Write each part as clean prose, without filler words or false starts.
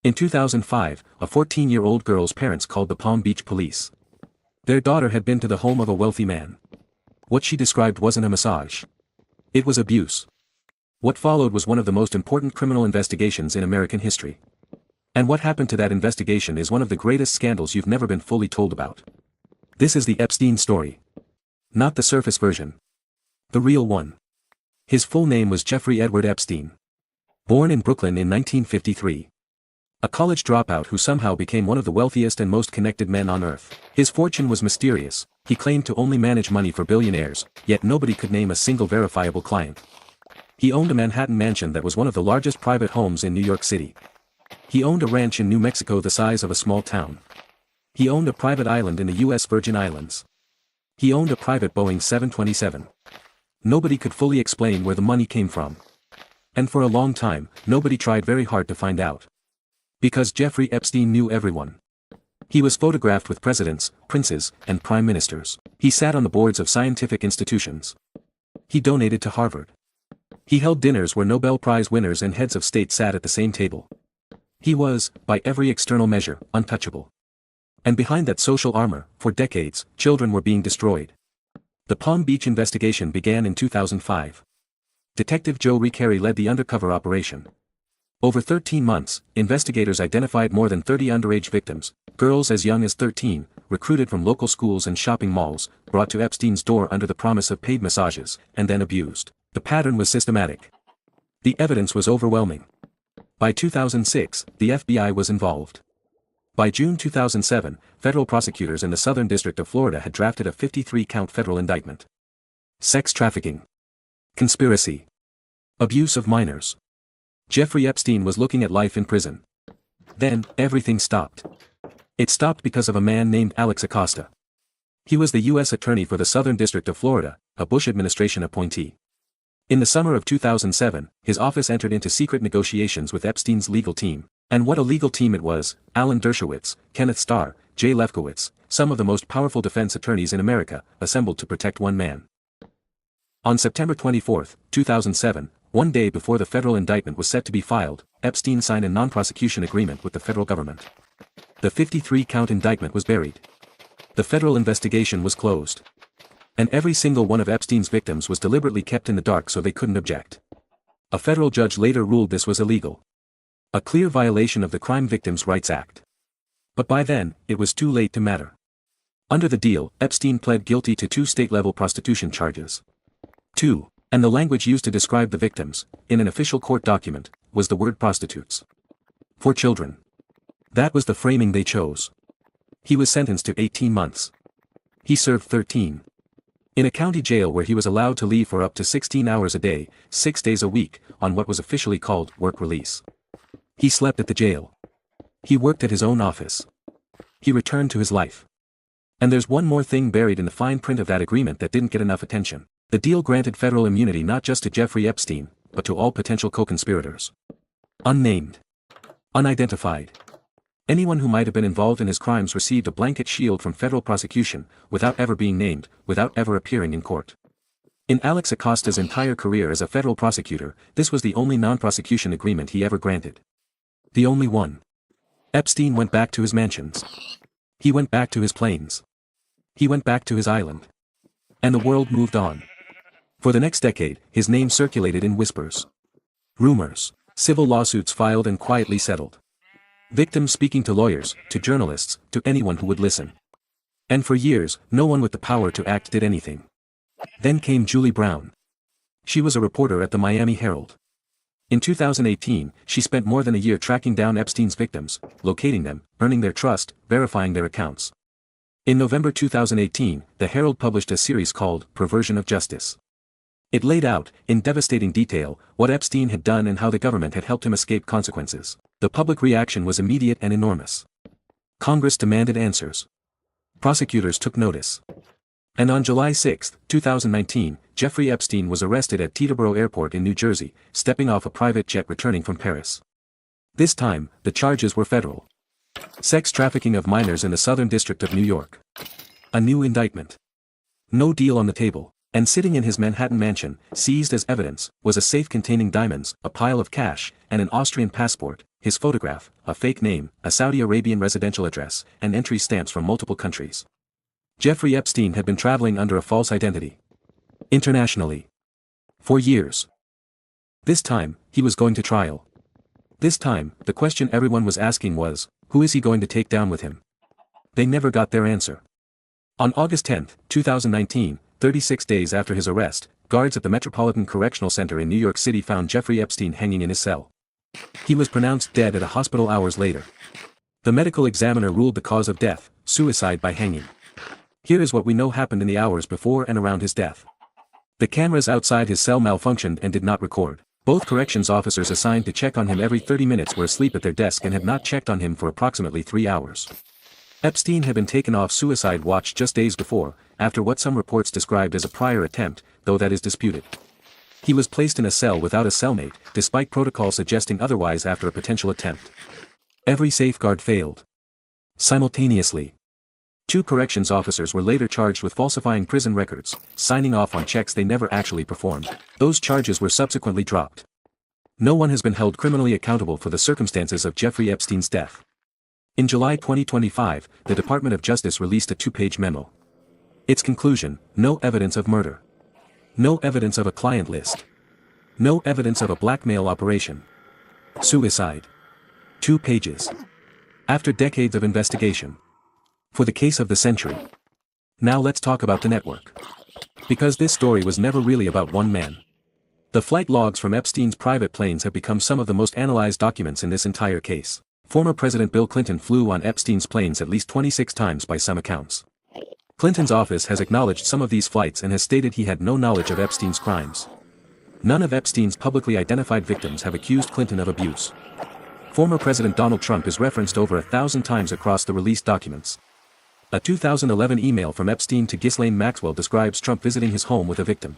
In 2005, a 14-year-old girl's parents called the Palm Beach police. Their daughter had been to the home of a wealthy man. What she described wasn't a massage. It was abuse. What followed was one of the most important criminal investigations in American history. And what happened to that investigation is one of the greatest scandals you've never been fully told about. This is the Epstein story. Not the surface version. The real one. His full name was Jeffrey Edward Epstein. Born in Brooklyn in 1953. A college dropout who somehow became one of the wealthiest and most connected men on earth. His fortune was mysterious. He claimed to only manage money for billionaires, yet nobody could name a single verifiable client. He owned a Manhattan mansion that was one of the largest private homes in New York City. He owned a ranch in New Mexico the size of a small town. He owned a private island in the U.S. Virgin Islands. He owned a private Boeing 727. Nobody could fully explain where the money came from. And for a long time, nobody tried very hard to find out. Because Jeffrey Epstein knew everyone. He was photographed with presidents, princes, and prime ministers. He sat on the boards of scientific institutions. He donated to Harvard. He held dinners where Nobel Prize winners and heads of state sat at the same table. He was, by every external measure, untouchable. And behind that social armor, for decades, children were being destroyed. The Palm Beach investigation began in 2005. Detective Joe Recarey led the undercover operation. Over 13 months, investigators identified more than 30 underage victims, girls as young as 13, recruited from local schools and shopping malls, brought to Epstein's door under the promise of paid massages, and then abused. The pattern was systematic. The evidence was overwhelming. By 2006, the FBI was involved. By June 2007, federal prosecutors in the Southern District of Florida had drafted a 53-count federal indictment. Sex trafficking. Conspiracy. Abuse of minors. Jeffrey Epstein was looking at life in prison. Then, everything stopped. It stopped because of a man named Alex Acosta. He was the U.S. Attorney for the Southern District of Florida, a Bush administration appointee. In the summer of 2007, his office entered into secret negotiations with Epstein's legal team. And what a legal team it was: Alan Dershowitz, Kenneth Starr, Jay Lefkowitz, some of the most powerful defense attorneys in America, assembled to protect one man. On September 24, 2007, one day before the federal indictment was set to be filed, Epstein signed a non-prosecution agreement with the federal government. The 53-count indictment was buried. The federal investigation was closed. And every single one of Epstein's victims was deliberately kept in the dark so they couldn't object. A federal judge later ruled this was illegal. A clear violation of the Crime Victims' Rights Act. But by then, it was too late to matter. Under the deal, Epstein pled guilty to 2 state-level prostitution charges. 2. And the language used to describe the victims, in an official court document, was the word prostitutes. For children. That was the framing they chose. He was sentenced to 18 months. He served 13. In a county jail where he was allowed to leave for up to 16 hours a day, 6 days a week, on what was officially called work release. He slept at the jail. He worked at his own office. He returned to his life. And there's one more thing buried in the fine print of that agreement that didn't get enough attention. The deal granted federal immunity not just to Jeffrey Epstein, but to all potential co-conspirators. Unnamed. Unidentified. Anyone who might have been involved in his crimes received a blanket shield from federal prosecution, without ever being named, without ever appearing in court. In Alex Acosta's entire career as a federal prosecutor, this was the only non-prosecution agreement he ever granted. The only one. Epstein went back to his mansions. He went back to his planes. He went back to his island. And the world moved on. For the next decade, his name circulated in whispers. Rumors. Civil lawsuits filed and quietly settled. Victims speaking to lawyers, to journalists, to anyone who would listen. And for years, no one with the power to act did anything. Then came Julie Brown. She was a reporter at the Miami Herald. In 2018, she spent more than a year tracking down Epstein's victims, locating them, earning their trust, verifying their accounts. In November 2018, the Herald published a series called Perversion of Justice. It laid out, in devastating detail, what Epstein had done and how the government had helped him escape consequences. The public reaction was immediate and enormous. Congress demanded answers. Prosecutors took notice. And on July 6, 2019, Jeffrey Epstein was arrested at Teterboro Airport in New Jersey, stepping off a private jet returning from Paris. This time, the charges were federal. Sex trafficking of minors in the Southern District of New York. A new indictment. No deal on the table. And sitting in his Manhattan mansion, seized as evidence, was a safe containing diamonds, a pile of cash, and an Austrian passport, his photograph, a fake name, a Saudi Arabian residential address, and entry stamps from multiple countries. Jeffrey Epstein had been traveling under a false identity. Internationally. For years. This time, he was going to trial. This time, the question everyone was asking was, who is he going to take down with him? They never got their answer. On August 10, 2019, 36 days after his arrest, guards at the Metropolitan Correctional Center in New York City found Jeffrey Epstein hanging in his cell. He was pronounced dead at a hospital hours later. The medical examiner ruled the cause of death, suicide by hanging. Here is what we know happened in the hours before and around his death. The cameras outside his cell malfunctioned and did not record. Both corrections officers assigned to check on him every 30 minutes were asleep at their desk and had not checked on him for approximately 3 hours. Epstein had been taken off suicide watch just days before, after what some reports described as a prior attempt, though that is disputed. He was placed in a cell without a cellmate, despite protocol suggesting otherwise after a potential attempt. Every safeguard failed. Simultaneously. 2 corrections officers were later charged with falsifying prison records, signing off on checks they never actually performed. Those charges were subsequently dropped. No one has been held criminally accountable for the circumstances of Jeffrey Epstein's death. In July 2025, the Department of Justice released a 2-page memo. Its conclusion: no evidence of murder. No evidence of a client list. No evidence of a blackmail operation. Suicide. 2 pages. After decades of investigation. For the case of the century. Now let's talk about the network. Because this story was never really about one man. The flight logs from Epstein's private planes have become some of the most analyzed documents in this entire case. Former President Bill Clinton flew on Epstein's planes at least 26 times by some accounts. Clinton's office has acknowledged some of these flights and has stated he had no knowledge of Epstein's crimes. None of Epstein's publicly identified victims have accused Clinton of abuse. Former President Donald Trump is referenced over 1,000 times across the released documents. A 2011 email from Epstein to Ghislaine Maxwell describes Trump visiting his home with a victim.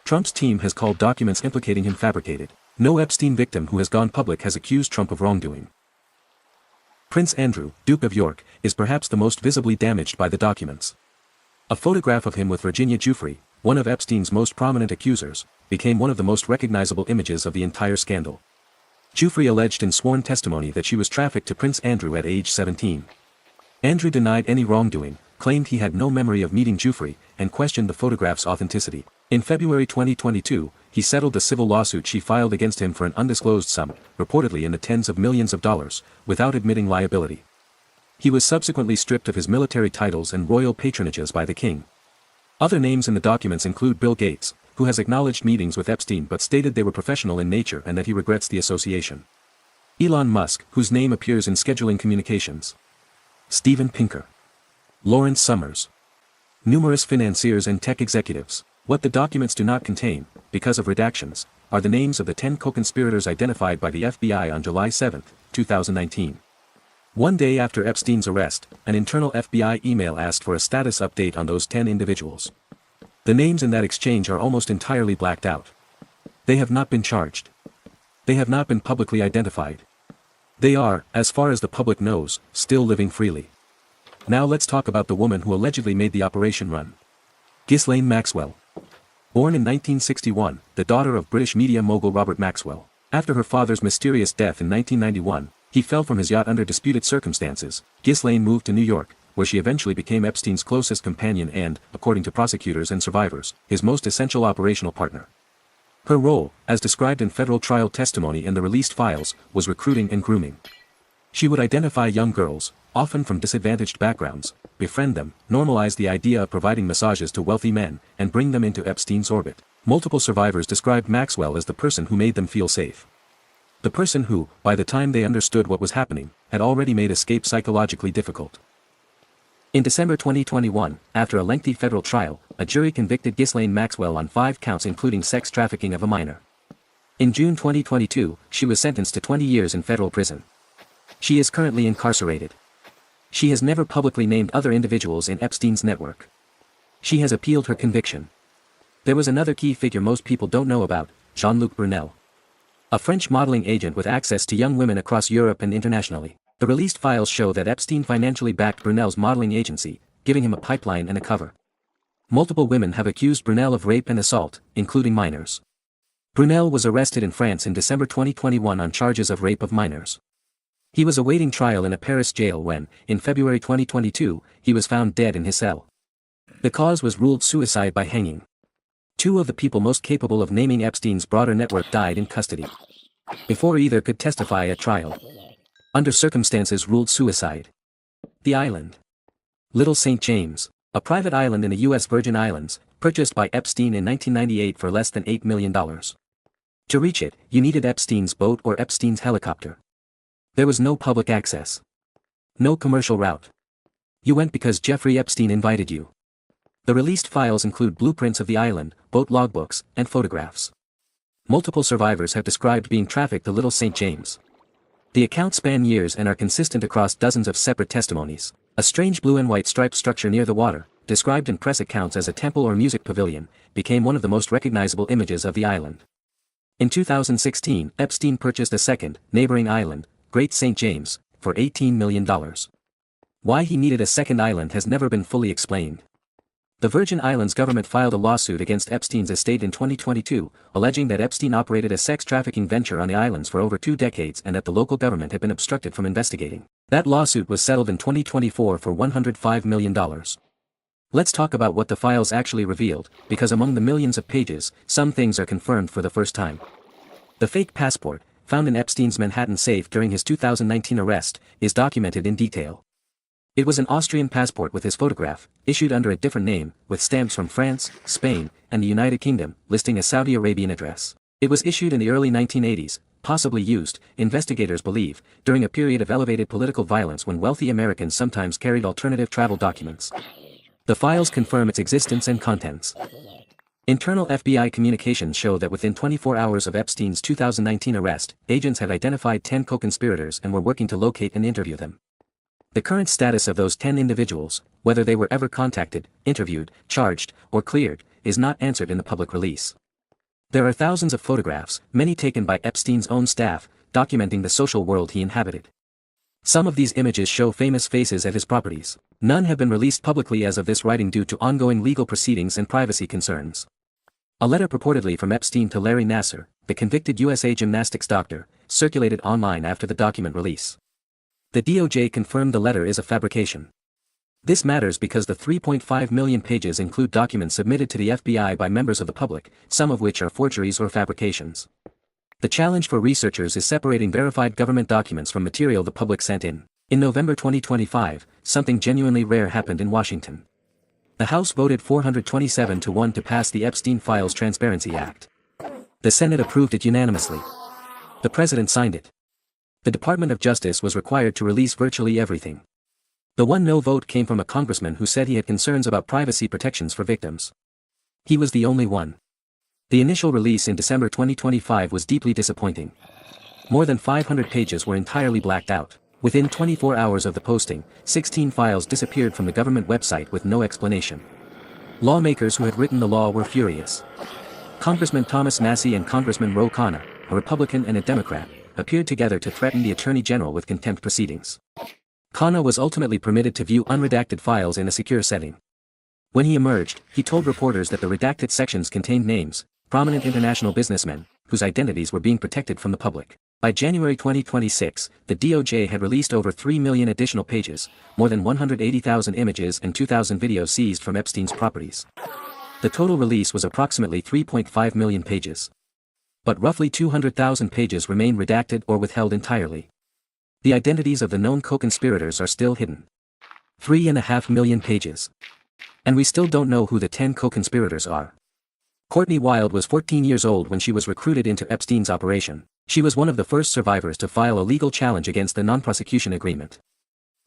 Trump's team has called documents implicating him fabricated. No Epstein victim who has gone public has accused Trump of wrongdoing. Prince Andrew, Duke of York, is perhaps the most visibly damaged by the documents. A photograph of him with Virginia Giuffre, one of Epstein's most prominent accusers, became one of the most recognizable images of the entire scandal. Giuffre alleged in sworn testimony that she was trafficked to Prince Andrew at age 17. Andrew denied any wrongdoing, claimed he had no memory of meeting Giuffre, and questioned the photograph's authenticity. In February 2022, he settled a civil lawsuit she filed against him for an undisclosed sum, reportedly in the tens of millions of dollars, without admitting liability. He was subsequently stripped of his military titles and royal patronages by the king. Other names in the documents include Bill Gates, who has acknowledged meetings with Epstein but stated they were professional in nature and that he regrets the association. Elon Musk, whose name appears in scheduling communications. Steven Pinker. Lawrence Summers. Numerous financiers and tech executives. What the documents do not contain, because of redactions, are the names of the 10 co-conspirators identified by the FBI on July 7, 2019. One day after Epstein's arrest, an internal FBI email asked for a status update on those 10 individuals. The names in that exchange are almost entirely blacked out. They have not been charged. They have not been publicly identified. They are, as far as the public knows, still living freely. Now let's talk about the woman who allegedly made the operation run. Ghislaine Maxwell. Born in 1961, the daughter of British media mogul Robert Maxwell. After her father's mysterious death in 1991, he fell from his yacht under disputed circumstances. Ghislaine moved to New York, where she eventually became Epstein's closest companion and, according to prosecutors and survivors, his most essential operational partner. Her role, as described in federal trial testimony in the released files, was recruiting and grooming. She would identify young girls, often from disadvantaged backgrounds, befriend them, normalize the idea of providing massages to wealthy men, and bring them into Epstein's orbit. Multiple survivors described Maxwell as the person who made them feel safe. The person who, by the time they understood what was happening, had already made escape psychologically difficult. In December 2021, after a lengthy federal trial, a jury convicted Ghislaine Maxwell on 5 counts including sex trafficking of a minor. In June 2022, she was sentenced to 20 years in federal prison. She is currently incarcerated. She has never publicly named other individuals in Epstein's network. She has appealed her conviction. There was another key figure most people don't know about, Jean-Luc Brunel. A French modeling agent with access to young women across Europe and internationally. The released files show that Epstein financially backed Brunel's modeling agency, giving him a pipeline and a cover. Multiple women have accused Brunel of rape and assault, including minors. Brunel was arrested in France in December 2021 on charges of rape of minors. He was awaiting trial in a Paris jail when, in February 2022, he was found dead in his cell. The cause was ruled suicide by hanging. Two of the people most capable of naming Epstein's broader network died in custody before either could testify at trial. Under circumstances ruled suicide. The island. Little St. James, a private island in the U.S. Virgin Islands, purchased by Epstein in 1998 for less than $8 million. To reach it, you needed Epstein's boat or Epstein's helicopter. There was no public access. No commercial route. You went because Jeffrey Epstein invited you. The released files include blueprints of the island, boat logbooks, and photographs. Multiple survivors have described being trafficked to Little St. James. The accounts span years and are consistent across dozens of separate testimonies. A strange blue and white striped structure near the water, described in press accounts as a temple or music pavilion, became one of the most recognizable images of the island. In 2016, Epstein purchased a second, neighboring island, Great St. James, for $18 million. Why he needed a second island has never been fully explained. The Virgin Islands government filed a lawsuit against Epstein's estate in 2022, alleging that Epstein operated a sex trafficking venture on the islands for over 2 decades and that the local government had been obstructed from investigating. That lawsuit was settled in 2024 for $105 million. Let's talk about what the files actually revealed, because among the millions of pages, some things are confirmed for the first time. The fake passport, found in Epstein's Manhattan safe during his 2019 arrest, is documented in detail. It was an Austrian passport with his photograph, issued under a different name, with stamps from France, Spain, and the United Kingdom, listing a Saudi Arabian address. It was issued in the early 1980s, possibly used, investigators believe, during a period of elevated political violence when wealthy Americans sometimes carried alternative travel documents. The files confirm its existence and contents. Internal FBI communications show that within 24 hours of Epstein's 2019 arrest, agents had identified 10 co-conspirators and were working to locate and interview them. The current status of those 10 individuals, whether they were ever contacted, interviewed, charged, or cleared, is not answered in the public release. There are thousands of photographs, many taken by Epstein's own staff, documenting the social world he inhabited. Some of these images show famous faces at his properties. None have been released publicly as of this writing due to ongoing legal proceedings and privacy concerns. A letter purportedly from Epstein to Larry Nassar, the convicted USA gymnastics doctor, circulated online after the document release. The DOJ confirmed the letter is a fabrication. This matters because the 3.5 million pages include documents submitted to the FBI by members of the public, some of which are forgeries or fabrications. The challenge for researchers is separating verified government documents from material the public sent in. In November 2025, something genuinely rare happened in Washington. The House voted 427-1 to pass the Epstein Files Transparency Act. The Senate approved it unanimously. The President signed it. The Department of Justice was required to release virtually everything. The one no vote came from a congressman who said he had concerns about privacy protections for victims. He was the only one. The initial release in December 2025 was deeply disappointing. More than 500 pages were entirely blacked out. Within 24 hours of the posting, 16 files disappeared from the government website with no explanation. Lawmakers who had written the law were furious. Congressman Thomas Massie and Congressman Ro Khanna, a Republican and a Democrat, appeared together to threaten the Attorney General with contempt proceedings. Khanna was ultimately permitted to view unredacted files in a secure setting. When he emerged, he told reporters that the redacted sections contained names, prominent international businessmen, whose identities were being protected from the public. By January 2026, the DOJ had released over 3 million additional pages, more than 180,000 images and 2,000 videos seized from Epstein's properties. The total release was approximately 3.5 million pages. But roughly 200,000 pages remain redacted or withheld entirely. The identities of the known co-conspirators are still hidden. 3.5 million pages. And we still don't know who the 10 co-conspirators are. Courtney Wild was 14 years old when she was recruited into Epstein's operation. She was one of the first survivors to file a legal challenge against the non-prosecution agreement.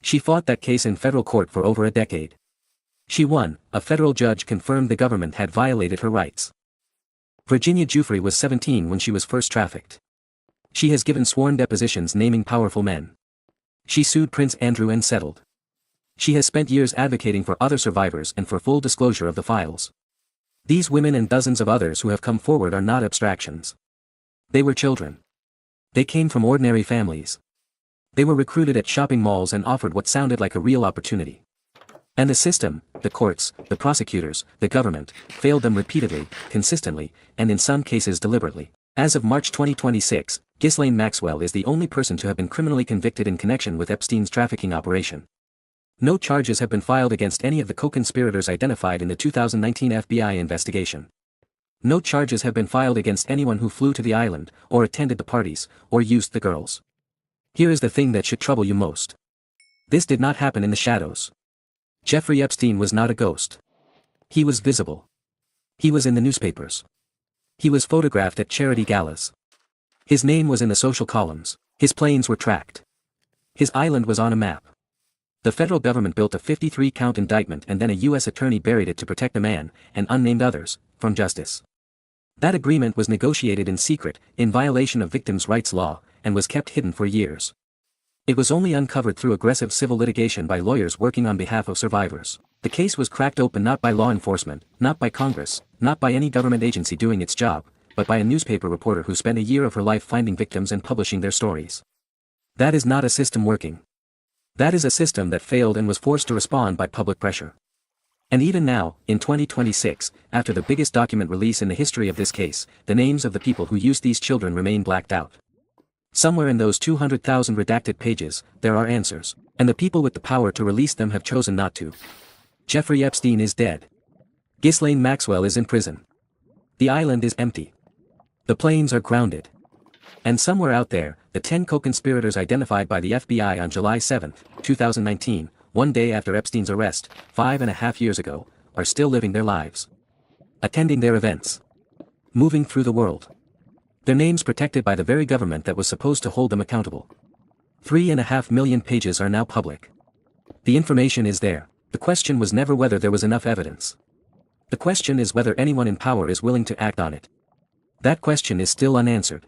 She fought that case in federal court for over a decade. She won. A federal judge confirmed the government had violated her rights. Virginia Giuffre was 17 when she was first trafficked. She has given sworn depositions naming powerful men. She sued Prince Andrew and settled. She has spent years advocating for other survivors and for full disclosure of the files. These women and dozens of others who have come forward are not abstractions. They were children. They came from ordinary families. They were recruited at shopping malls and offered what sounded like a real opportunity. And the system, the courts, the prosecutors, the government, failed them repeatedly, consistently, and in some cases deliberately. As of March 2026, Ghislaine Maxwell is the only person to have been criminally convicted in connection with Epstein's trafficking operation. No charges have been filed against any of the co-conspirators identified in the 2019 FBI investigation. No charges have been filed against anyone who flew to the island, or attended the parties, or used the girls. Here is the thing that should trouble you most. This did not happen in the shadows. Jeffrey Epstein was not a ghost. He was visible. He was in the newspapers. He was photographed at charity galas. His name was in the social columns. His planes were tracked. His island was on a map. The federal government built a 53-count indictment and then a U.S. attorney buried it to protect a man, and unnamed others, from justice. That agreement was negotiated in secret, in violation of victims' rights law, and was kept hidden for years. It was only uncovered through aggressive civil litigation by lawyers working on behalf of survivors. The case was cracked open not by law enforcement, not by Congress, not by any government agency doing its job, but by a newspaper reporter who spent a year of her life finding victims and publishing their stories. That is not a system working. That is a system that failed and was forced to respond by public pressure. And even now, in 2026, after the biggest document release in the history of this case, the names of the people who used these children remain blacked out. Somewhere in those 200,000 redacted pages, there are answers, and the people with the power to release them have chosen not to. Jeffrey Epstein is dead. Ghislaine Maxwell is in prison. The island is empty. The planes are grounded. And somewhere out there, the 10 co-conspirators identified by the FBI on July 7, 2019, one day after Epstein's arrest, 5.5 years ago, are still living their lives. Attending their events. Moving through the world. Their names protected by the very government that was supposed to hold them accountable. 3.5 million pages are now public. The information is there. The question was never whether there was enough evidence. The question is whether anyone in power is willing to act on it. That question is still unanswered.